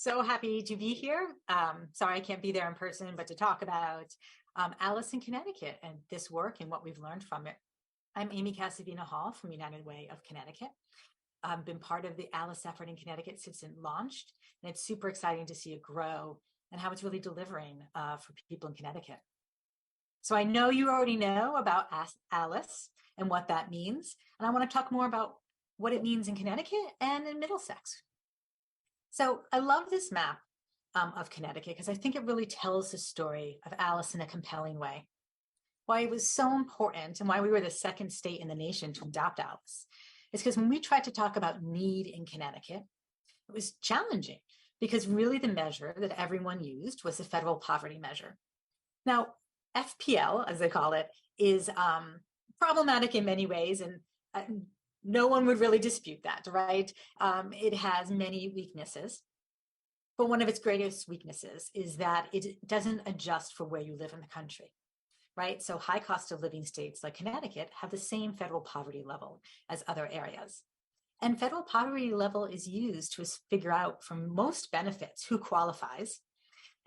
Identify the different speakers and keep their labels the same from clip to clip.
Speaker 1: So happy to be here. Sorry I can't be there in person, but to talk about Alice in Connecticut and this work and what we've learned from it. I'm Amy Casavina Hall from United Way of Connecticut. I've been part of the Alice effort in Connecticut since it launched, and it's super exciting to see it grow and how it's really delivering for people in Connecticut. So I know you already know about Alice and what that means, and I want to talk more about what it means in Connecticut and in Middlesex. So I love this map of Connecticut because I think it really tells the story of Alice in a compelling way. Why it was so important and why we were the second state in the nation to adopt Alice is because when we tried to talk about need in Connecticut, it was challenging because really the measure that everyone used was the federal poverty measure. Now, FPL, as they call it, is problematic in many ways, and no one would really dispute that, right? It has many weaknesses, but one of its greatest weaknesses is that it doesn't adjust for where you live in the country, right? So high cost of living states like Connecticut have the same federal poverty level as other areas. And federal poverty level is used to figure out for most benefits who qualifies.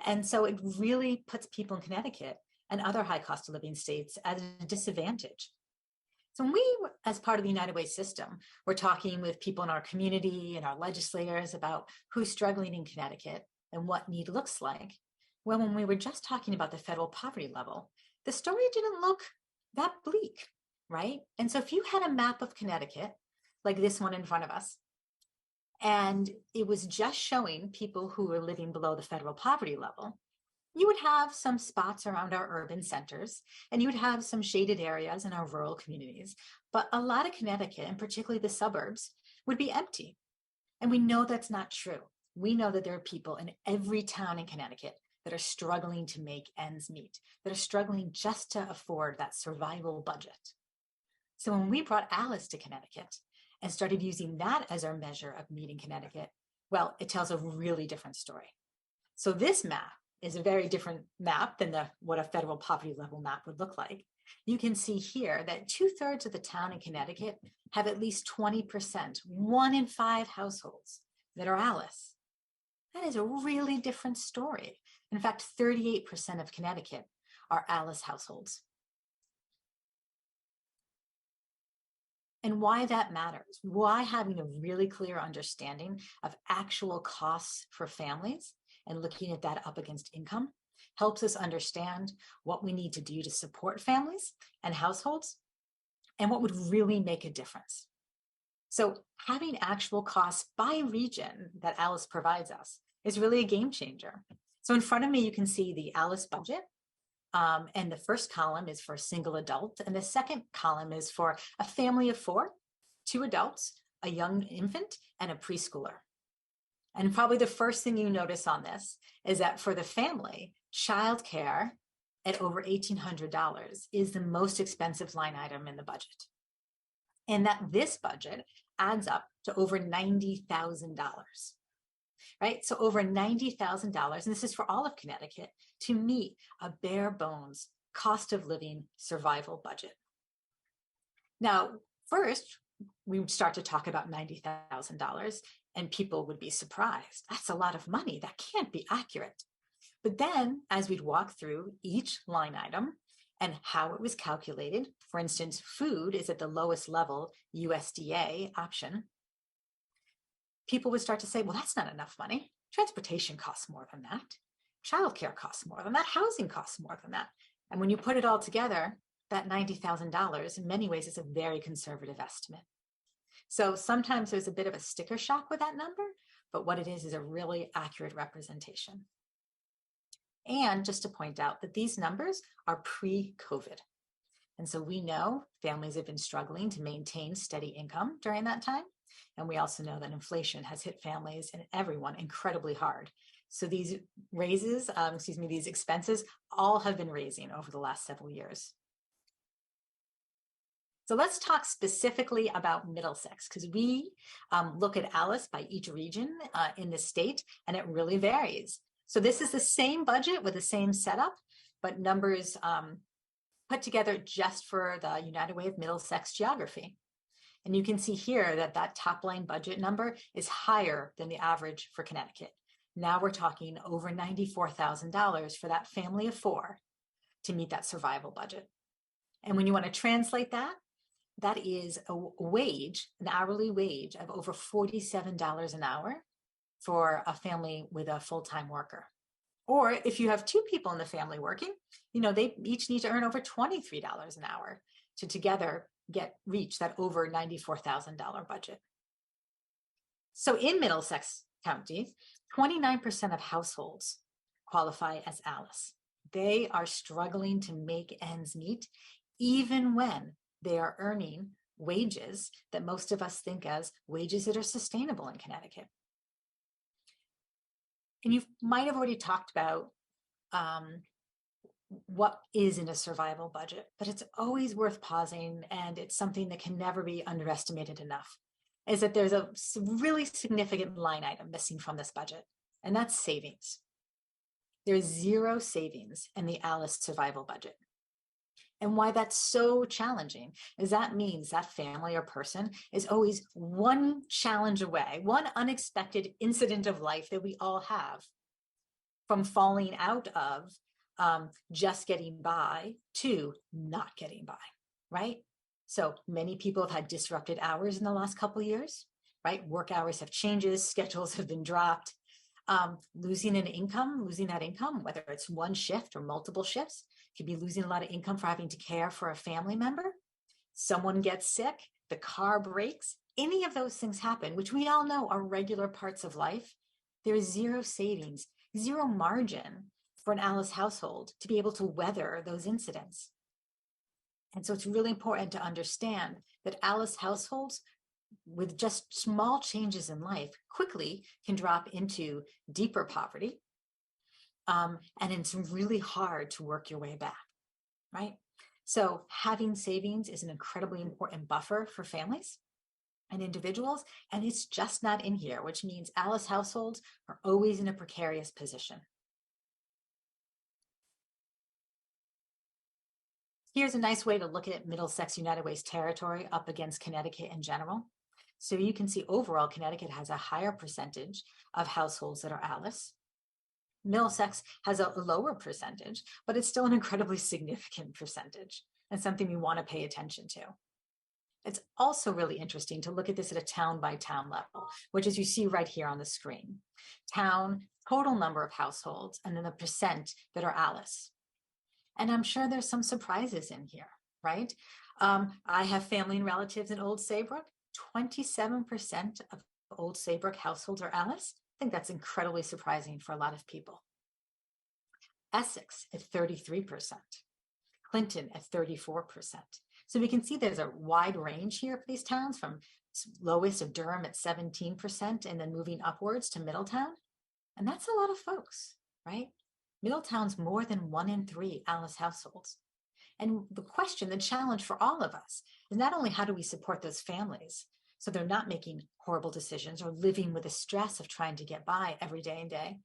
Speaker 1: And so it really puts people in Connecticut and other high cost of living states at a disadvantage. So when we, as part of the United Way system, we're talking with people in our community and our legislators about who's struggling in Connecticut and what need looks like. Well, when we were just talking about the federal poverty level, the story didn't look that bleak, right? And so if you had a map of Connecticut, like this one in front of us, and it was just showing people who were living below the federal poverty level, you would have some spots around our urban centers, and you would have some shaded areas in our rural communities. But a lot of Connecticut, and particularly the suburbs, would be empty. And we know that's not true. We know that there are people in every town in Connecticut that are struggling to make ends meet, that are struggling just to afford that survival budget. So when we brought Alice to Connecticut and started using that as our measure of need in Connecticut, well, it tells a really different story. So this map is a very different map than what a federal poverty level map would look like. You can see here that 2/3 of the town in Connecticut have at least 20%, 1 in 5 households that are Alice. That is a really different story. In fact, 38% of Connecticut are Alice households. And why that matters, why having a really clear understanding of actual costs for families and looking at that up against income helps us understand what we need to do to support families and households and what would really make a difference. So having actual costs by region that Alice provides us is really a game changer. So in front of me, you can see the Alice budget. And the first column is for a single adult, and the second column is for a family of 4, 2 adults, a young infant, and a preschooler. And probably the first thing you notice on this is that for the family, childcare at over $1,800 is the most expensive line item in the budget. And that this budget adds up to over $90,000. Right? So over $90,000, and this is for all of Connecticut, to meet a bare bones cost of living survival budget. Now, first, we would start to talk about $90,000 and people would be surprised. That's a lot of money. That can't be accurate. But then as we'd walk through each line item and how it was calculated, for instance, food is at the lowest level USDA option, people would start to say, well, that's not enough money. Transportation costs more than that. Childcare costs more than that. Housing costs more than that. And when you put it all together, that $90,000 in many ways is a very conservative estimate. So sometimes there's a bit of a sticker shock with that number, but what it is a really accurate representation. And just to point out that these numbers are pre-COVID. And so we know families have been struggling to maintain steady income during that time. And we also know that inflation has hit families and everyone incredibly hard. So these these expenses all have been raising over the last several years. So let's talk specifically about Middlesex, because we look at Alice by each region in the state, and it really varies. So this is the same budget with the same setup, but numbers put together just for the United Way of Middlesex geography. And you can see here that that top line budget number is higher than the average for Connecticut. Now we're talking over $94,000 for that family of four to meet that survival budget. And when you want to translate that, that is a wage, an hourly wage of over $47 an hour for a family with a full-time worker. Or if you have two people in the family working, they each need to earn over $23 an hour to together reach that over $94,000 budget. So in Middlesex County, 29% of households qualify as ALICE. They are struggling to make ends meet, even when they are earning wages that most of us think as wages that are sustainable in Connecticut. And you might have already talked about what is in a survival budget, but it's always worth pausing, and it's something that can never be underestimated enough, is that there's a really significant line item missing from this budget, and that's savings. There's zero savings in the ALICE survival budget. And why that's so challenging is that means that family or person is always one challenge away, one unexpected incident of life that we all have from falling out of just getting by to not getting by, right? So many people have had disrupted hours in the last couple of years, right? Work hours have changes, schedules have been dropped. Losing that income, whether it's one shift or multiple shifts, could be losing a lot of income for having to care for a family member. Someone gets sick, the car breaks, any of those things happen, which we all know are regular parts of life. There is zero savings, zero margin for an ALICE household to be able to weather those incidents. And so it's really important to understand that ALICE households with just small changes in life quickly can drop into deeper poverty. And it's really hard to work your way back, right? So having savings is an incredibly important buffer for families and individuals, and it's just not in here, which means ALICE households are always in a precarious position. Here's a nice way to look at Middlesex United Way's territory up against Connecticut in general. So you can see overall Connecticut has a higher percentage of households that are ALICE. Middlesex has a lower percentage, but it's still an incredibly significant percentage and something we want to pay attention to. It's also really interesting to look at this at a town by town level, which is you see right here on the screen. Town, total number of households, and then the percent that are ALICE. And I'm sure there's some surprises in here, right? I have family and relatives in Old Saybrook. 27% of Old Saybrook households are ALICE. I think that's incredibly surprising for a lot of people. Essex at 33%, Clinton at 34%. So we can see there's a wide range here for these towns, from lowest of Durham at 17% and then moving upwards to Middletown. And that's a lot of folks, right? Middletown's more than 1 in 3 ALICE households. And the challenge for all of us is not only how do we support those families so they're not making horrible decisions or living with the stress of trying to get by every day and day,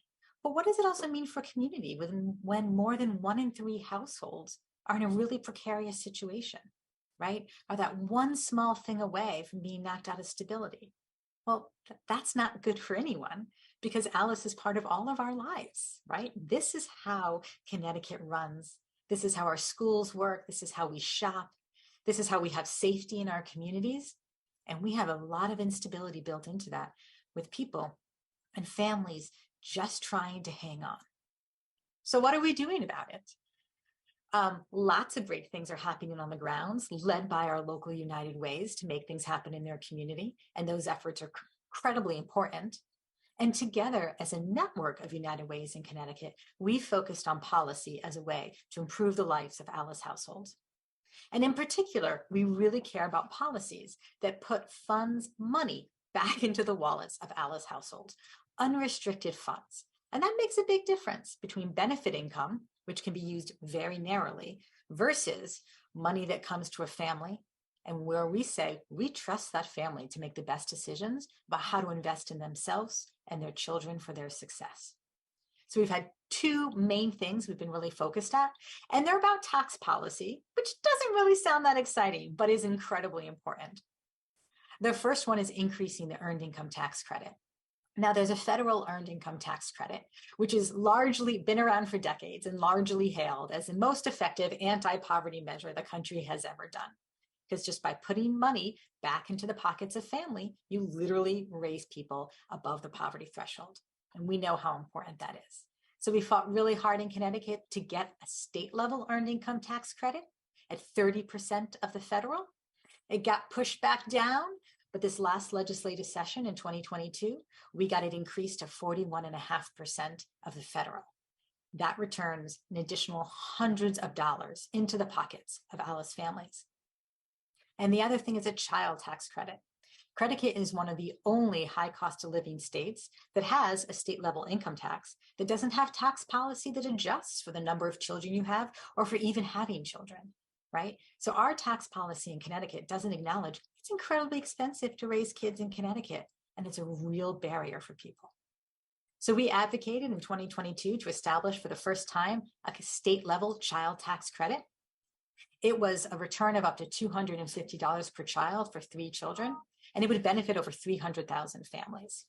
Speaker 1: but what does it also mean for community when more than 1 in 3 households are in a really precarious situation, right? Are that one small thing away from being knocked out of stability? Well, that's not good for anyone, because ALICE is part of all of our lives, right? This is how Connecticut runs. This is how our schools work. This is how we shop. This is how we have safety in our communities. And we have a lot of instability built into that, with people and families just trying to hang on. So what are we doing about it? Lots of great things are happening on the grounds, led by our local United Ways to make things happen in their community. And those efforts are incredibly important. And together, as a network of United Ways in Connecticut, we focused on policy as a way to improve the lives of ALICE households. And in particular, we really care about policies that put money back into the wallets of ALICE households, unrestricted funds. And that makes a big difference between benefit income, which can be used very narrowly, versus money that comes to a family, and where we say we trust that family to make the best decisions about how to invest in themselves and their children for their success. So we've had 2 main things we've been really focused at, and they're about tax policy, which doesn't really sound that exciting, but is incredibly important. The first one is increasing the earned income tax credit. Now, there's a federal earned income tax credit, which has largely been around for decades and largely hailed as the most effective anti-poverty measure the country has ever done. Because just by putting money back into the pockets of family, you literally raise people above the poverty threshold. And we know how important that is. So we fought really hard in Connecticut to get a state level earned income tax credit at 30% of the federal. It got pushed back down, but this last legislative session in 2022, we got it increased to 41.5% of the federal. That returns an additional hundreds of dollars into the pockets of Alice families. And the other thing is a child tax credit. Connecticut is one of the only high cost of living states that has a state level income tax that doesn't have tax policy that adjusts for the number of children you have or for even having children, right? So our tax policy in Connecticut doesn't acknowledge it's incredibly expensive to raise kids in Connecticut, and it's a real barrier for people. So we advocated in 2022 to establish for the first time a state level child tax credit. It was a return of up to $250 per child for 3 children, and it would benefit over 300,000 families.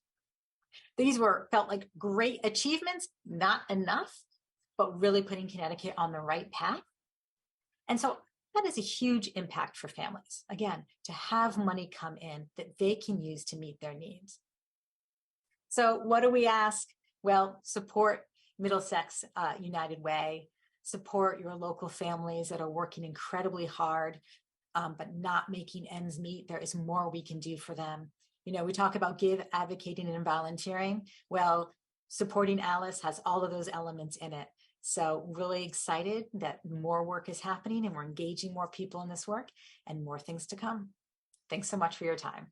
Speaker 1: These felt like great achievements, not enough, but really putting Connecticut on the right path. And so that is a huge impact for families, again, to have money come in that they can use to meet their needs. So what do we ask? Well, support Middlesex United Way, support your local families that are working incredibly hard, but not making ends meet. There is more we can do for them. You know, we talk about give, advocating, and volunteering. Well, supporting Alice has all of those elements in it. So really excited that more work is happening and we're engaging more people in this work and more things to come. Thanks so much for your time.